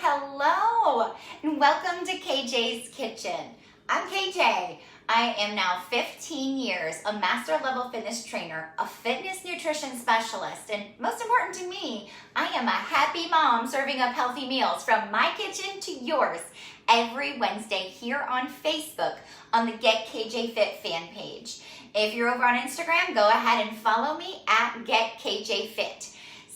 Hello, and welcome to KJ's Kitchen. I'm KJ. I am now 15 years a master level fitness trainer, a fitness nutrition specialist, and most important to me, I am a happy mom serving up healthy meals from my kitchen to yours every Wednesday here on Facebook on the Get KJ Fit fan page. If you're over on Instagram, go ahead and follow me at Get KJ Fit.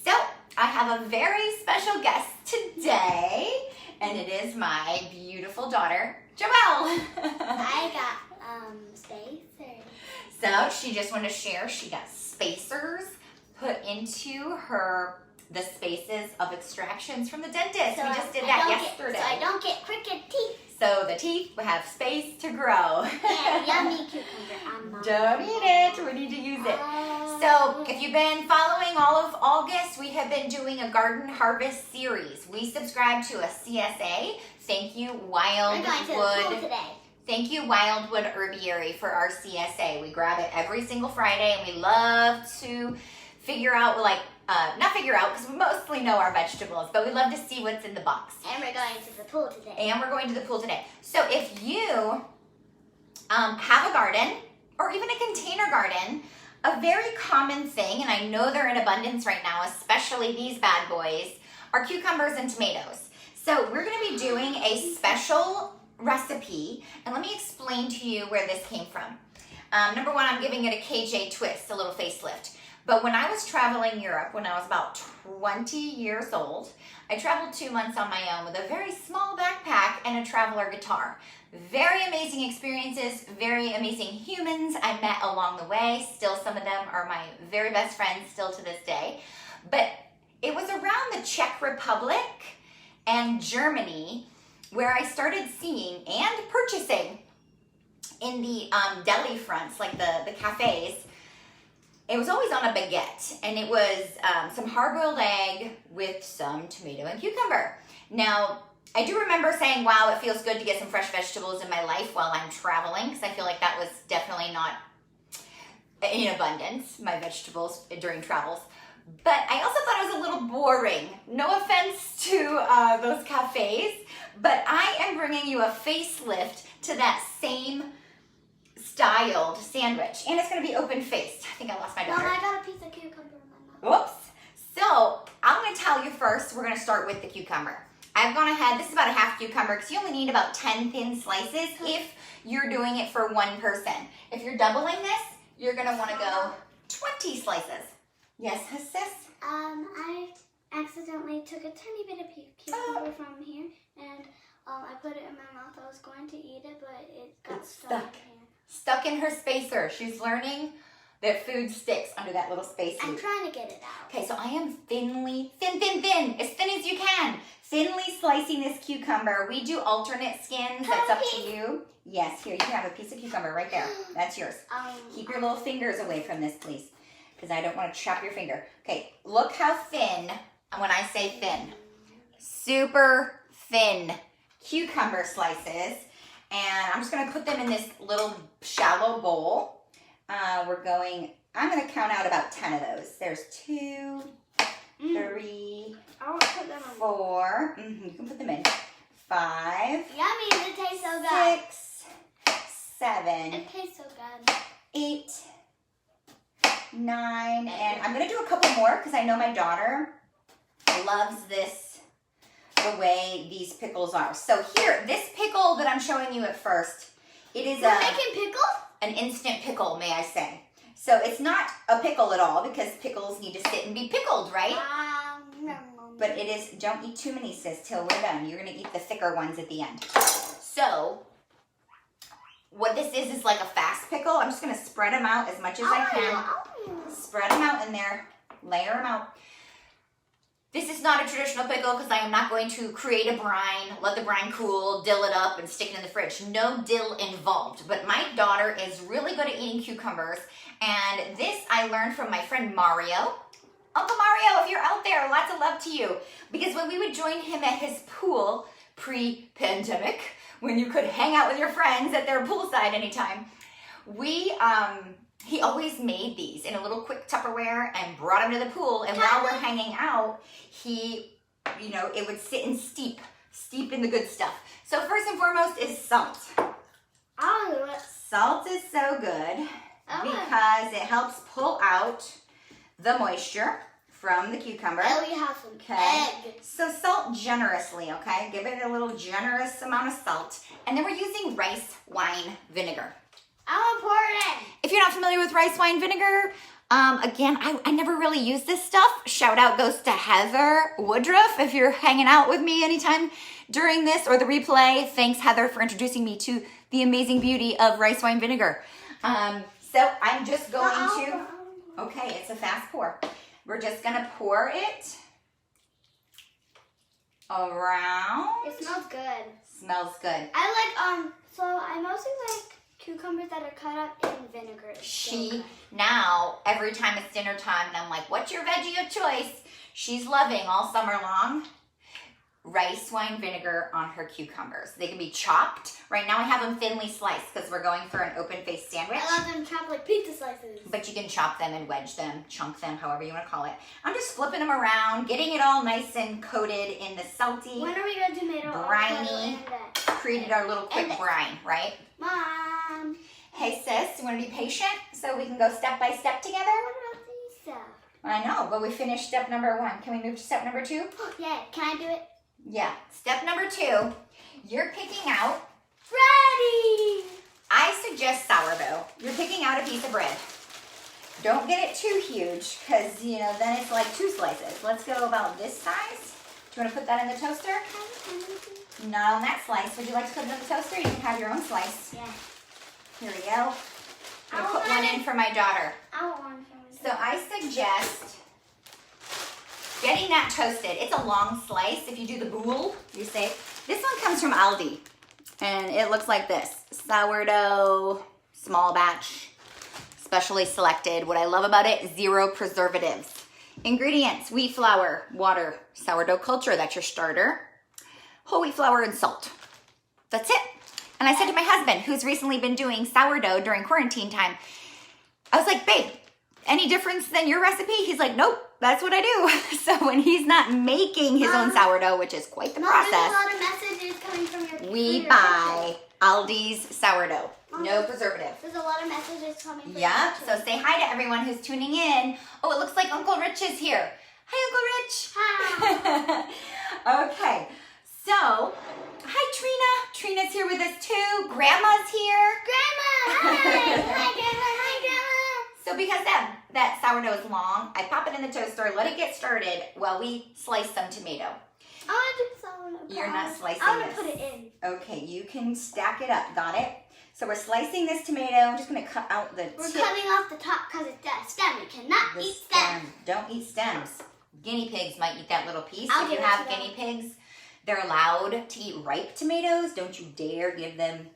So, I have a very special guest today, and it is my beautiful daughter, Joelle. I got spacers. So she just wanted to share she got spacers put into the spaces of extractions from the dentist. So we just did that yesterday. So I don't get crooked teeth. So the teeth will have space to grow. Yeah, yummy cucumber. Don't eat it. We need to use it. So if you've been following all of August, we have been doing a garden harvest series. We subscribe to a CSA. Thank you, Wildwood. We're going to the pool today. Thank you, Wildwood Herbiary, for our CSA. We grab it every single Friday, and we love to figure out, not figure out, because we mostly know our vegetables, but we love to see what's in the box. And we're going to the pool today. So if you have a garden, or even a container garden, a very common thing, and I know they're in abundance right now, especially these bad boys, are cucumbers and tomatoes. So we're going to be doing a special recipe, and let me explain to you where this came from. Number one, I'm giving it a KJ twist, a little facelift. But when I was traveling Europe, when I was about 20 years old, I traveled 2 months on my own with a very small backpack and a traveler guitar. Very amazing experiences, very amazing humans I met along the way. Still, some of them are my very best friends still to this day. But it was around the Czech Republic and Germany where I started seeing and purchasing in the deli fronts, like the cafes. It was always on a baguette, and it was some hard-boiled egg with some tomato and cucumber. Now, I do remember saying, wow, it feels good to get some fresh vegetables in my life while I'm traveling, because I feel like that was definitely not in abundance, my vegetables during travels. But I also thought it was a little boring. No offense to those cafes, but I am bringing you a facelift to that same styled sandwich. And it's going to be open-faced. I think I lost my daughter. Mom, I got a piece of cucumber in my mouth. Whoops. So I'm going to tell you first, we're going to start with the cucumber. I've gone ahead, this is about a half cucumber because you only need about 10 thin slices if you're doing it for one person. If you're doubling this, you're going to want to go 20 slices. Yes, sis? I accidentally took a tiny bit of cucumber from here, and I put it in my mouth. I was going to eat it, but it got stuck in here. Stuck in her spacer. She's learning that food sticks under that little space. I'm trying to get it out. Okay, so I am thin, as thin as you can, thinly slicing this cucumber. We do alternate skins. That's up to you. Yes, here, you can have a piece of cucumber right there. That's yours. Keep your little fingers away from this, please, because I don't want to chop your finger. Okay, look how thin, when I say thin, super thin cucumber slices. And I'm just going to put them in this little shallow bowl. I'm going to count out about 10 of those. There's 2, 3, I want to put them on 4. You can put them in. 5. Yummy, it tastes so good. 6, 7. It tastes so good. 8, 9. And I'm going to do a couple more because I know my daughter loves this. The way these pickles are. So here, this pickle that I'm showing you at first, it is We're making pickle? An instant pickle, may I say. So it's not a pickle at all because pickles need to sit and be pickled, right? But it is, don't eat too many, sis, till we're done. You're going to eat the thicker ones at the end. So what this is like a fast pickle. I'm just going to spread them out as much as I can. Spread them out in there. Layer them out. This is not a traditional pickle because I am not going to create a brine, let the brine cool, dill it up, and stick it in the fridge. No dill involved. But my daughter is really good at eating cucumbers. And this I learned from my friend Mario. Uncle Mario, if you're out there, lots of love to you. Because when we would join him at his pool pre-pandemic, when you could hang out with your friends at their poolside anytime, he always made these in a little quick Tupperware and brought them to the pool. And while we're hanging out, he you know, it would sit and steep in the good stuff. So first and foremost is salt. I'll do it. Salt is so good because it helps pull out the moisture from the cucumber. And we have some egg. So salt generously, okay? Give it a little generous amount of salt. And then we're using rice wine vinegar. I'll pour it in. If you're not familiar with rice wine vinegar, again, I never really use this stuff. Shout out goes to Heather Woodruff if you're hanging out with me anytime during this or the replay. Thanks, Heather, for introducing me to the amazing beauty of rice wine vinegar. So I'm just going to, okay, it's a fast pour. We're just gonna pour it around. It smells good. Smells good. So I mostly like cucumbers that are cut up in vinegar. Now, every time it's dinner time, and I'm like, what's your veggie of choice? She's loving all summer long rice wine vinegar on her cucumbers. They can be chopped. Right now I have them thinly sliced because we're going for an open-faced sandwich. I love them chopped like pizza slices. But you can chop them and wedge them, chunk them, however you want to call it. I'm just flipping them around, getting it all nice and coated in the salty, when are we going to tomato? briny, created our little quick brine, right? Mom. Hey sis, you want to be patient so we can go step by step together? What about these stuff? I know, but we finished step number 1. Can we move to step number 2? Yeah, can I do it? Yeah. Step number 2, you're picking out, Ready! I suggest sourdough. You're picking out a piece of bread. Don't get it too huge because, you know, then it's like 2 slices. Let's go about this size. Do you want to put that in the toaster? Not on that slice. Would you like to put it in the toaster? You can have your own slice. Yeah. Here we go. I'm going to put one in for my daughter. I want one for myself. So I suggest getting that toasted. It's a long slice. If you do the boule, you say, this one comes from Aldi. And it looks like this. Sourdough, small batch, specially selected. What I love about it, 0 preservatives. Ingredients, wheat flour, water, sourdough culture, that's your starter, whole wheat flour, and salt. That's it. And I said to my husband, who's recently been doing sourdough during quarantine time, I was like, babe, any difference than your recipe? He's like, nope, that's what I do. So when he's not making his own sourdough, which is quite the process, there's a lot of messages coming from your we buy Aldi's sourdough. No preservative. There's a lot of messages coming from Yep, so say hi to everyone who's tuning in. Oh, it looks like Uncle Rich is here. Hi, Uncle Rich. Hi. Okay, so, hi Trina. Trina's here with us too. Grandma's here. Grandma, hi. Hi, Grandma. Hi, Grandma. So because that sourdough is long, I pop it in the toaster, let it get started while we slice some tomato. I want to do sourdough. You're not slicing I want this. to put it in. Okay, you can stack it up. Got it? So we're slicing this tomato. I'm just going to cut out the We're tip. cutting off the top because it's that stem. We cannot The eat stem. stem. Don't eat stems. Guinea pigs might eat that little piece. I'll If you give it have to them. guinea pigs, they're allowed to eat ripe tomatoes. Don't you dare give them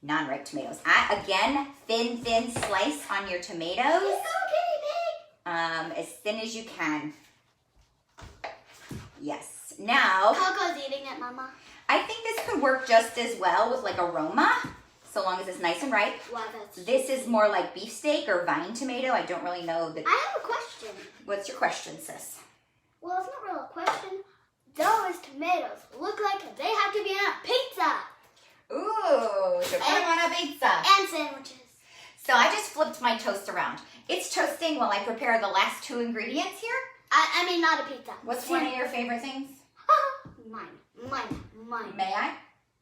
non-ripe tomatoes. Again, thin slice on your tomatoes. Guinea pig. As thin as you can. Yes. Now, Coco's eating it, Mama. I think this could work just as well with like aroma, so long as it's nice and ripe. Wow, that's... This is more like beefsteak or vine tomato. I don't really know that. I have a question. What's your question, sis? Well, it's not really a question. Those tomatoes look like they have to be on a pizza. Ooh, so put them on a pizza. And sandwiches. So I just flipped my toast around. It's toasting while I prepare the last 2 ingredients here. I mean, not a pizza. What's one of your favorite things? Mine. May I?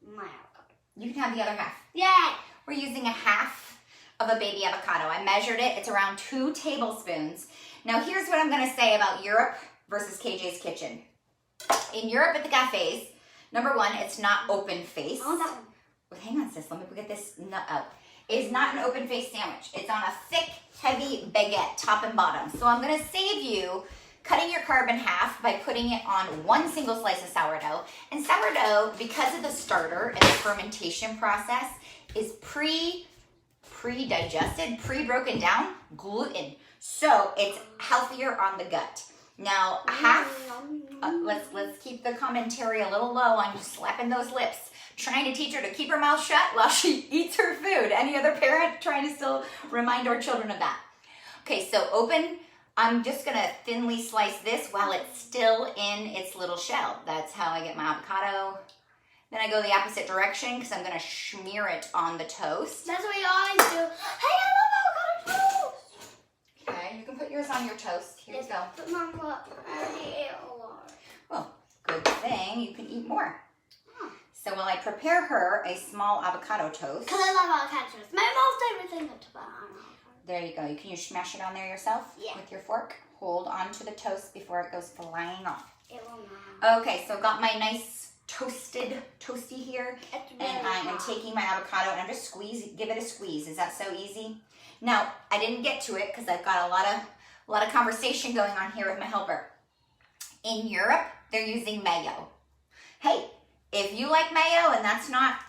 My avocado. You can have the other half. Yay! We're using a half of a baby avocado. I measured it. It's around 2 tablespoons. Now here's what I'm going to say about Europe versus KJ's Kitchen. In Europe at the cafes, number 1, it's not open-faced. Oh, that one. Well, hang on, sis. Let me get this nut out. It is not an open-faced sandwich. It's on a thick, heavy baguette, top and bottom. So I'm going to save you cutting your carb in half by putting it on 1 single slice of sourdough. And sourdough, because of the starter and the fermentation process, is pre-digested, pre-broken down gluten. So it's healthier on the gut. Now, let's keep the commentary a little low on you slapping those lips, trying to teach her to keep her mouth shut while she eats her food. Any other parent trying to still remind our children of that? Okay, so open I'm just gonna thinly slice this while it's still in its little shell. That's how I get my avocado. Then I go the opposite direction because I'm gonna smear it on the toast. That's what you always do. Hey, I love avocado toast. Okay, you can put yours on your toast. Here you go. But Mom, look, I already ate a lot. Well, good thing you can eat more. So while I prepare her a small avocado toast. Because I love avocado toast. My most favorite thing to put on avocado. There you go. Can you smash it on there yourself? Yeah. With your fork? Hold on to the toast before it goes flying off. It will not. Okay, so got my nice toasty here. It's really And I am hot. taking my avocado and I'm just give it a squeeze. Is that so easy? Now, I didn't get to it because I've got a lot of conversation going on here with my helper. In Europe, they're using mayo. Hey, if you like mayo and that's not,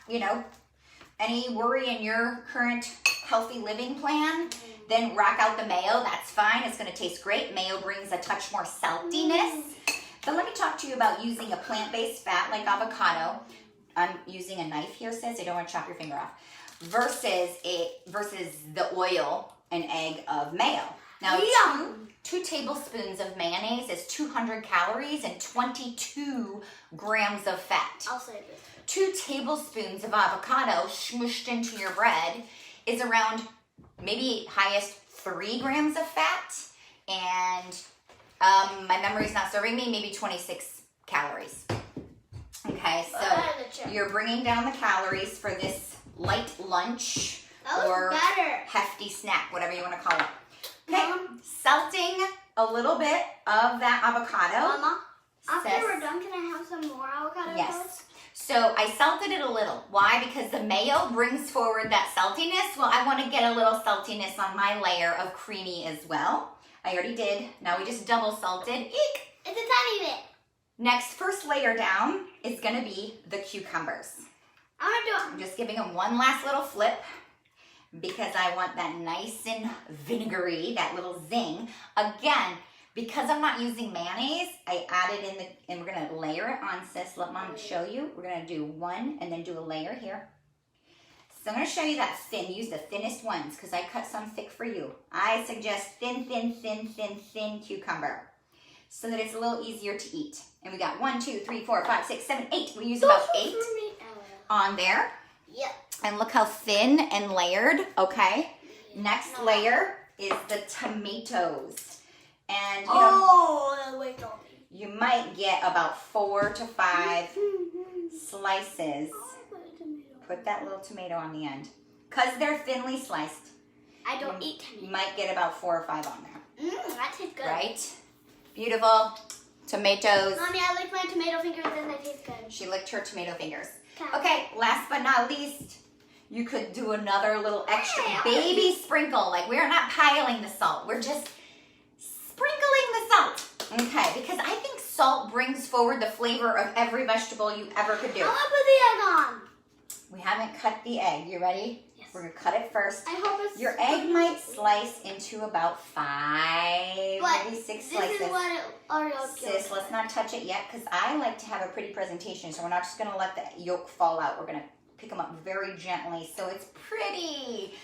any worry in your current healthy living plan, then rock out the mayo. That's fine. It's going to taste great. Mayo brings a touch more saltiness. But let me talk to you about using a plant-based fat like avocado. I'm using a knife here, sis. I don't want to chop your finger off. Versus the oil and egg of mayo. Now, two tablespoons of mayonnaise is 200 calories and 22 grams of fat. I'll say this. 2 tablespoons of avocado smushed into your bread is around maybe highest 3 grams of fat. And my memory's not serving me, maybe 26 calories. Okay, so you're bringing down the calories for this light lunch or hefty snack, whatever you want to call it. Okay, salting a little bit of that avocado. Mama, after we're done, can I have some more avocado Yes. toast? So I salted it a little. Why? Because the mayo brings forward that saltiness. Well, I want to get a little saltiness on my layer of creamy as well. I already did. Now we just double salted. Eek! It's a tiny bit. Next, first layer down is going to be the cucumbers. I'm just giving them one last little flip because I want that nice and vinegary, that little zing. Again, because I'm not using mayonnaise, I added and we're going to layer it on, sis. Let Mom show you. We're going to do one and then do a layer here. So I'm going to show you that thin. Use the thinnest ones because I cut some thick for you. I suggest thin cucumber so that it's a little easier to eat. And we got 1, 2, 3, 4, 5, 6, 7, 8. We use about 8 on there. Yep. And look how thin and layered, okay? Next layer is the tomatoes. And you might get about 4 to 5 slices. Put that little tomato on the end. Because they're thinly sliced. I don't eat tomatoes. You might get about 4 or 5 on there. That tastes good. Right? Beautiful. Tomatoes. Mommy, I licked my tomato fingers and they taste good. She licked her tomato fingers. Okay, last but not least, you could do another little extra baby sprinkle. Like, we're not piling the salt. We're just sprinkling the salt. Okay, because I think salt brings forward the flavor of every vegetable you ever could do. I want to put the egg on. We haven't cut the egg. You ready? Yes. We're going to cut it first. I hope it's... Your egg might slice into about 5, maybe 6 slices. This is what Oreo Sis, let's not touch it yet because I like to have a pretty presentation. So we're not just going to let the yolk fall out. We're going to pick them up very gently so it's pretty.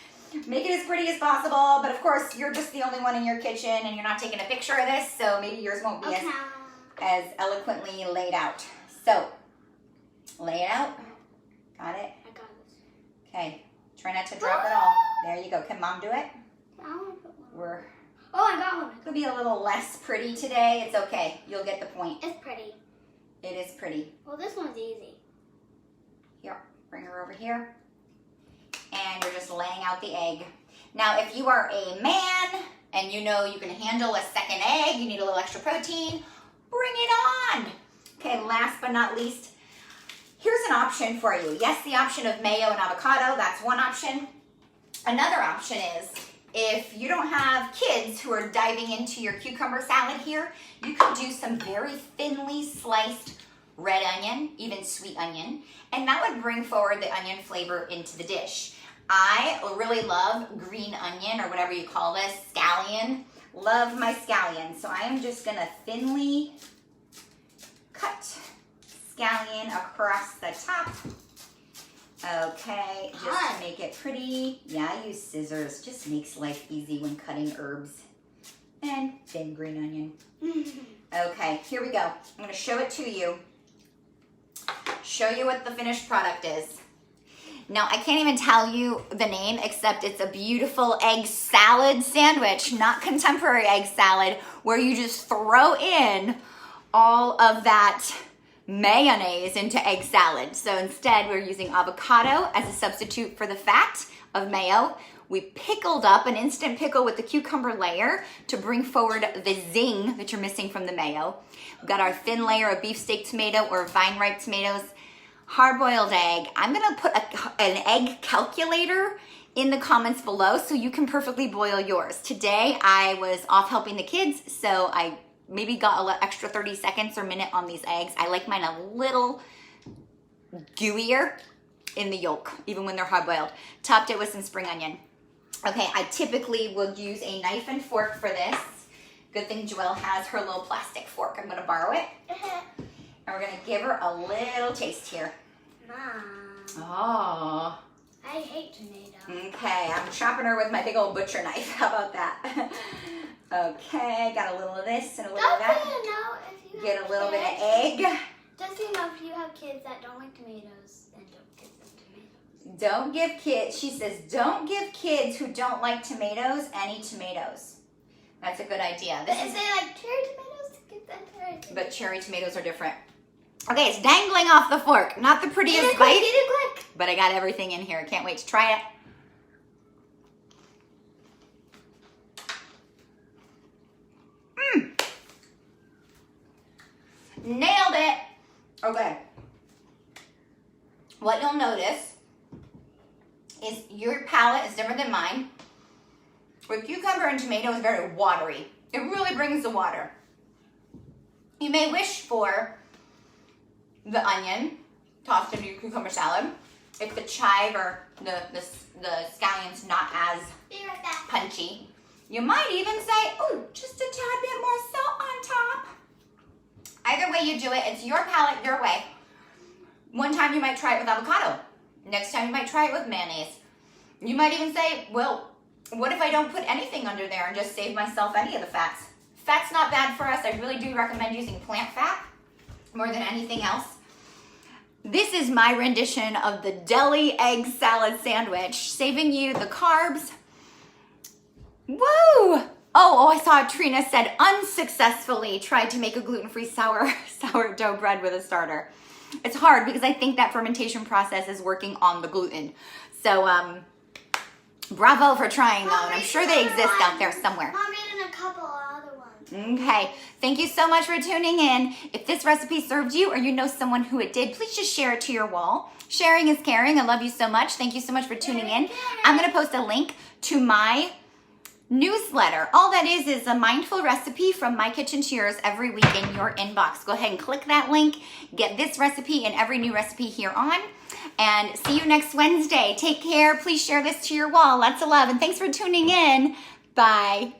Make it as pretty as possible. But of course, you're just the only one in your kitchen and you're not taking a picture of this. So maybe yours won't be as eloquently laid out. So, lay it out. Got it? I got this. Okay. Try not to drop it all. There you go. Can Mom do it? I want to put one. I got one. It'll be a little less pretty today. It's okay. You'll get the point. It's pretty. It is pretty. Well, this one's easy. Here, bring her over here. And you're just laying out the egg. Now, if you are a man and you know you can handle a second egg, you need a little extra protein, bring it on. Okay, last but not least, here's an option for you. Yes, the option of mayo and avocado, that's one option. Another option is if you don't have kids who are diving into your cucumber salad here, you could do some very thinly sliced red onion, even sweet onion, and that would bring forward the onion flavor into the dish. I really love green onion or whatever you call this, scallion. Love my scallion. So I am just gonna thinly cut scallion across the top. Okay, just to make it pretty. Yeah, I use scissors. Just makes life easy when cutting herbs. and thin green onion. Okay, here we go. I'm gonna show it to you. Show you what the finished product is. Now, I can't even tell you the name, except it's a beautiful egg salad sandwich, not contemporary egg salad, where you just throw in all of that mayonnaise into egg salad. So instead, we're using avocado as a substitute for the fat of mayo. We pickled up an instant pickle with the cucumber layer to bring forward the zing that you're missing from the mayo. We've got our thin layer of beefsteak tomato or vine ripe tomatoes, hard-boiled egg. I'm gonna put an egg calculator in the comments below so you can perfectly boil yours. Today, I was off helping the kids, so I maybe got an extra 30 seconds or minute on these eggs. I like mine a little gooier in the yolk, even when they're hard-boiled. Topped it with some spring onion. Okay, I typically will use a knife and fork for this. Good thing Joelle has her little plastic fork. I'm gonna borrow it. And we're gonna give her a little taste here. Mom. Oh. I hate tomato. Okay, I'm chopping her with my big old butcher knife. How about that? Okay, got a little of this and a little of that. Get a little bit of egg. Just so you know, if you have kids that don't like tomatoes, then don't give them tomatoes. Don't give kids, she says, don't give kids who don't like tomatoes any tomatoes. That's a good idea. But if they like cherry tomatoes, give them cherry tomatoes. But cherry tomatoes are different. Okay, it's dangling off the fork. Not the prettiest bite, Eat it quick. but I got everything in here. Can't wait to try it. Nailed it. Okay. What you'll notice is your palate is different than mine. With cucumber and tomato, it's very watery. It really brings the water. You may wish for the onion tossed into your cucumber salad. If the chive or the scallion's not as punchy, you might even say, oh, just a tad bit more salt on top. Either way you do it, it's your palate, your way. One time you might try it with avocado. Next time you might try it with mayonnaise. You might even say, well, what if I don't put anything under there and just save myself any of the fats? Fat's not bad for us. I really do recommend using plant fat more than anything else. This is my rendition of the deli egg salad sandwich, saving you the carbs. Woo! Oh, I saw Trina said unsuccessfully tried to make a gluten-free sourdough bread with a starter. It's hard because I think that fermentation process is working on the gluten. So, bravo for trying though. And I'm sure they exist out there somewhere. Mom made a couple other ones. Okay, thank you so much for tuning in. If this recipe served you or you know someone who it did, please just share it to your wall. Sharing is caring. I love you so much. Thank you so much for tuning in. I'm going to post a link to my newsletter. All that is a mindful recipe from my kitchen to yours every week in your inbox. Go ahead and click that link. Get this recipe and every new recipe here on. And see you next Wednesday. Take care. Please share this to your wall. Lots of love. And thanks for tuning in. Bye.